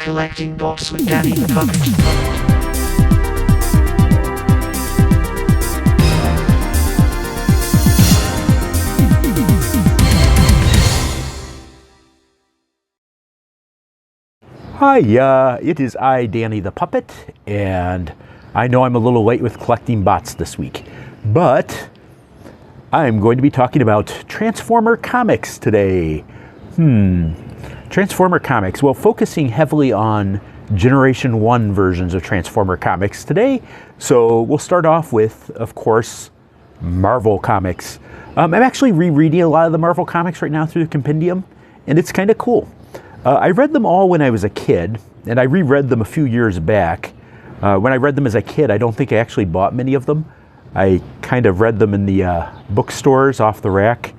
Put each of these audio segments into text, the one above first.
Collecting Books with Danny the Puppet. Hi, it is I, Danny the Puppet, and I know I'm a little late with collecting bots this week, but I'm going to be talking about Transformer comics today. Transformer comics, well, focusing heavily on Generation 1 versions of Transformer comics today. So we'll start off with, of course, Marvel comics. I'm actually rereading a lot of the Marvel comics right now through the compendium, and it's kind of cool. I read them all when I was a kid, and I reread them a few years back. When I read them as a kid, I don't think I actually bought many of them. I kind of read them in the bookstores off the rack.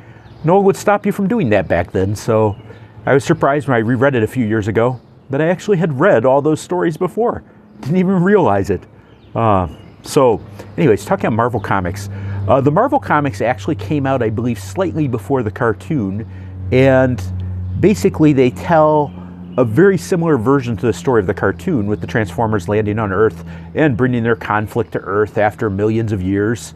No one would stop you from doing that back then, so I was surprised when I reread it a few years ago that I actually had read all those stories before. Didn't even realize it. So anyways, talking about Marvel Comics. The Marvel Comics actually came out, I believe, slightly before the cartoon, and basically they tell a very similar version to the story of the cartoon, with the Transformers landing on Earth and bringing their conflict to Earth after millions of years.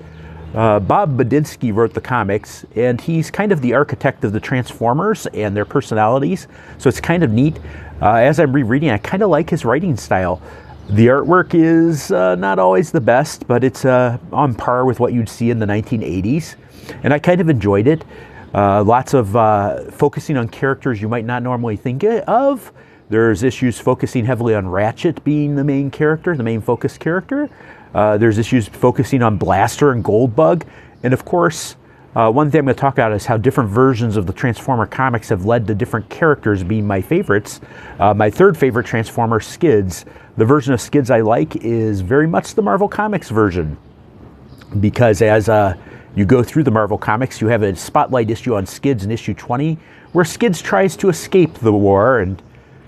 Bob Budiansky wrote the comics, and he's kind of the architect of the Transformers and their personalities, so it's kind of neat. As I'm rereading, I kind of like his writing style. The artwork is not always the best, but it's on par with what you'd see in the 1980s, and I kind of enjoyed it. Lots of focusing on characters you might not normally think of. There's issues focusing heavily on Ratchet being the main character, the main focus character. There's issues focusing on Blaster and Goldbug. And of course, one thing I'm going to talk about is how different versions of the Transformer comics have led to different characters being my favorites. My third favorite Transformer, Skids. The version of Skids I like is very much the Marvel Comics version, because as you go through the Marvel Comics, you have a spotlight issue on Skids in issue 20, where Skids tries to escape the war and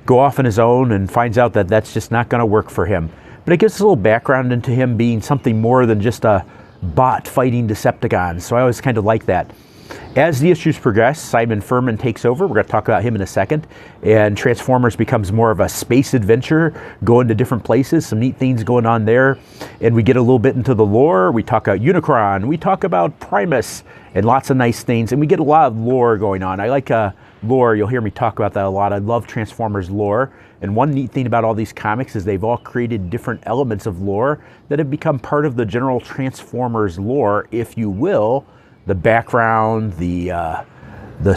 go off on his own and finds out that that's just not going to work for him. But it gives us a little background into him being something more than just a bot fighting Decepticons, so I always kind of like that. As the issues progress, Simon Furman takes over. We're going to talk about him in a second. And Transformers becomes more of a space adventure, going to different places, some neat things going on there. And we get a little bit into the lore. We talk about Unicron, we talk about Primus, and lots of nice things. And we get a lot of lore going on. I like lore. You'll hear me talk about that a lot. I love Transformers lore. And one neat thing about all these comics is they've all created different elements of lore that have become part of the general Transformers lore, if you will. The background, the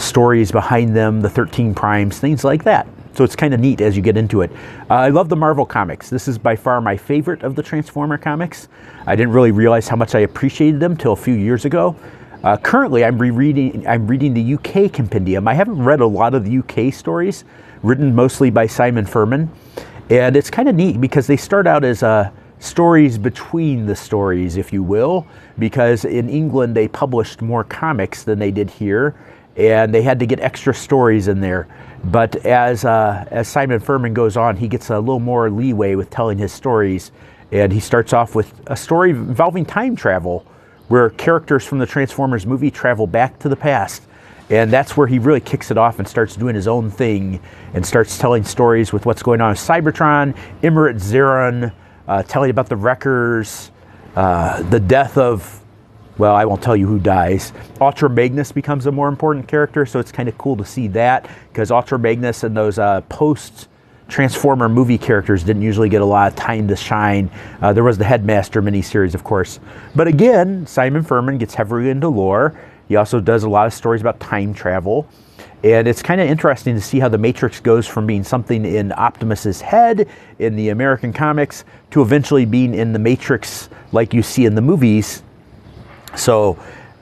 stories behind them, the 13 primes, things like that. So it's kind of neat as you get into it. I love the Marvel Comics. This is by far my favorite of the Transformer comics. I didn't really realize how much I appreciated them till a few years ago. Currently, I'm reading the UK compendium. I haven't read a lot of the UK stories, written mostly by Simon Furman. And it's kind of neat because they start out as stories between the stories, if you will, because in England they published more comics than they did here, and they had to get extra stories in there. But as Simon Furman goes on, he gets a little more leeway with telling his stories, and he starts off with a story involving time travel, where characters from the Transformers movie travel back to the past. And that's where he really kicks it off and starts doing his own thing and starts telling stories with what's going on with Cybertron, Emirate Zeron, telling about the Wreckers, the death of, well, I won't tell you who dies. Ultra Magnus becomes a more important character, so it's kind of cool to see that, because Ultra Magnus and those post-Transformer movie characters didn't usually get a lot of time to shine. There was the Headmaster miniseries, of course. But again, Simon Furman gets heavily into lore. He also does a lot of stories about time travel. And it's kind of interesting to see how the Matrix goes from being something in Optimus's head in the American comics to eventually being in the Matrix like you see in the movies. So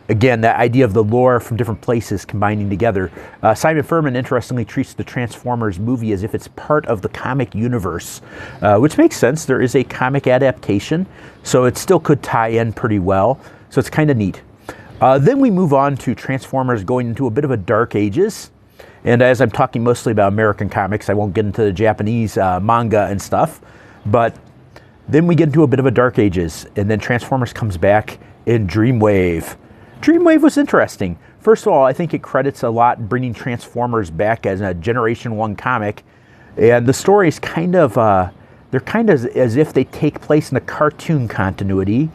again, that idea of the lore from different places combining together. Simon Furman interestingly treats the Transformers movie as if it's part of the comic universe, which makes sense. There is a comic adaptation, so it still could tie in pretty well. So it's kind of neat. Then we move on to Transformers going into a bit of a dark ages. And as I'm talking mostly about American comics, I won't get into the Japanese manga and stuff. But then we get into a bit of a dark ages. And then Transformers comes back in Dreamwave. Dreamwave was interesting. First of all, I think it credits a lot bringing Transformers back as a Generation 1 comic And the stories kind of, they're kind of as if they take place in a cartoon continuity,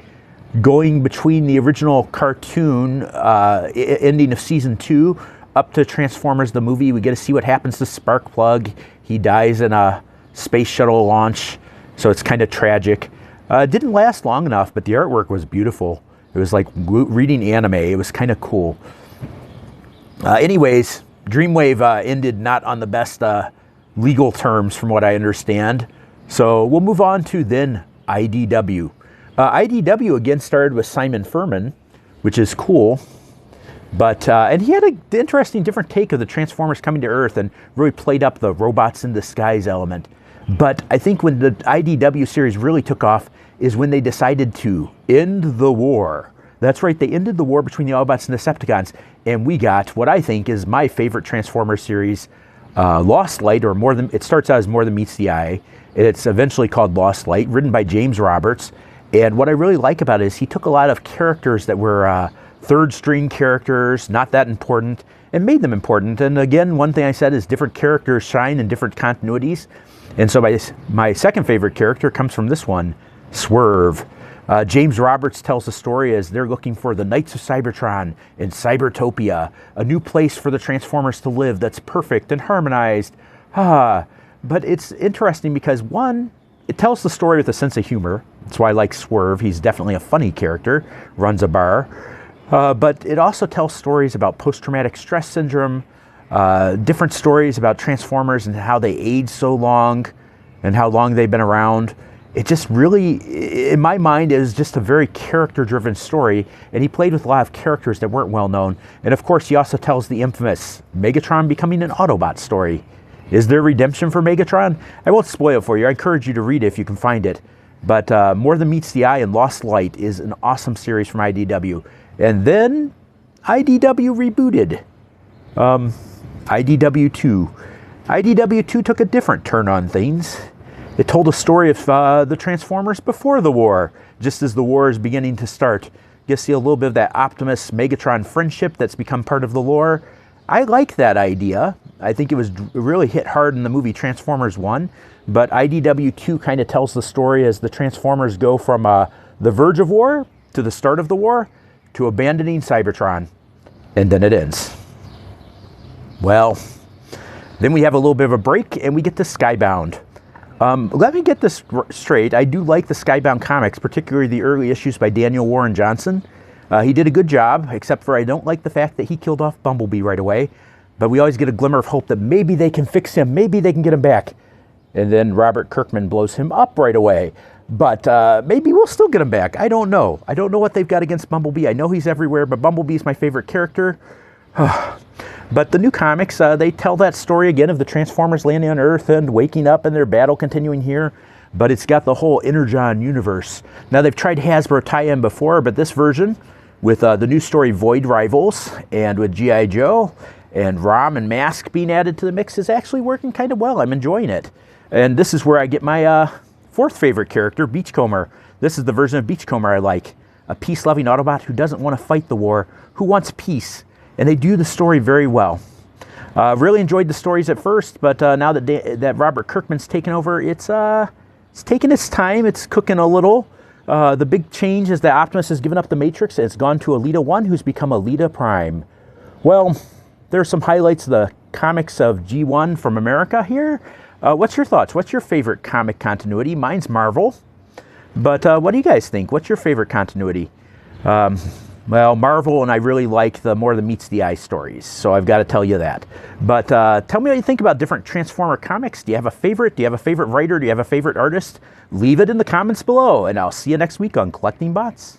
going between the original cartoon ending of season 2 up to Transformers the movie. We get to see what happens to Sparkplug. He dies in a space shuttle launch, so it's kind of tragic. It didn't last long enough, but the artwork was beautiful. It was like reading anime. It was kind of cool. Anyways, Dreamwave ended not on the best legal terms from what I understand. So we'll move on to then IDW. IDW again started with Simon Furman, which is cool. But and he had an interesting different take of the Transformers coming to Earth and really played up the robots in disguise element. But I think when the IDW series really took off is when they decided to end the war. That's right, they ended the war between the Autobots and Decepticons, and we got what I think is my favorite Transformers series, Lost Light, or More Than. It starts out as More Than Meets the Eye. It's eventually called Lost Light, written by James Roberts. And what I really like about it is he took a lot of characters that were third string characters, not that important, and made them important. And again, one thing I said is different characters shine in different continuities. And so my second favorite character comes from this one, Swerve. James Roberts tells the story as they're looking for the Knights of Cybertron in Cybertopia, a new place for the Transformers to live that's perfect and harmonized. But it's interesting because, one, it tells the story with a sense of humor. That's why I like Swerve. He's definitely a funny character, runs a bar. But it also tells stories about post-traumatic stress syndrome, different stories about Transformers and how they age so long and how long they've been around. It just really, in my mind, is just a very character-driven story, and he played with a lot of characters that weren't well known. And of course, he also tells the infamous Megatron becoming an Autobot story. Is there redemption for Megatron? I won't spoil it for you. I encourage you to read it if you can find it. But More Than Meets the Eye and Lost Light is an awesome series from IDW. And then IDW rebooted. IDW 2. IDW 2 took a different turn on things. It told a story of the Transformers before the war, just as the war is beginning to start. You get to see a little bit of that Optimus Megatron friendship that's become part of the lore. I like that idea. I think it was really hit hard in the movie Transformers 1, but IDW 2 kind of tells the story as the Transformers go from the verge of war to the start of the war to abandoning Cybertron, and then it ends. Well, then we have a little bit of a break and we get to Skybound. Let me get this straight. I do like the Skybound comics, particularly the early issues by Daniel Warren Johnson. He did a good job, except for I don't like the fact that he killed off Bumblebee right away. But we always get a glimmer of hope that maybe they can fix him, maybe they can get him back. And then Robert Kirkman blows him up right away. But maybe we'll still get him back. I don't know. I don't know what they've got against Bumblebee. I know he's everywhere, but Bumblebee's my favorite character. But the new comics, they tell that story again of the Transformers landing on Earth and waking up and their battle continuing here. But it's got the whole Energon universe. Now, they've tried Hasbro tie-in before, but this version, with the new story Void Rivals, and with G.I. Joe, and Rom and Mask being added to the mix, is actually working kind of well. I'm enjoying it. And this is where I get my fourth favorite character, Beachcomber. This is the version of Beachcomber I like. A peace-loving Autobot who doesn't want to fight the war, who wants peace. And they do the story very well. Really enjoyed the stories at first, but now that Robert Kirkman's taken over, it's taking its time. It's cooking a little. The big change is that Optimus has given up the Matrix and it's gone to Elita 1, who's become Elita Prime. Well, there are some highlights of the comics of G1 from America here. What's your thoughts? What's your favorite comic continuity? Mine's Marvel. But what do you guys think? What's your favorite continuity? Well, Marvel, and I really like the More Than Meets the Eye stories, so I've got to tell you that. But tell me what you think about different Transformer comics. Do you have a favorite? Do you have a favorite writer? Do you have a favorite artist? Leave it in the comments below, and I'll see you next week on Collecting Bots.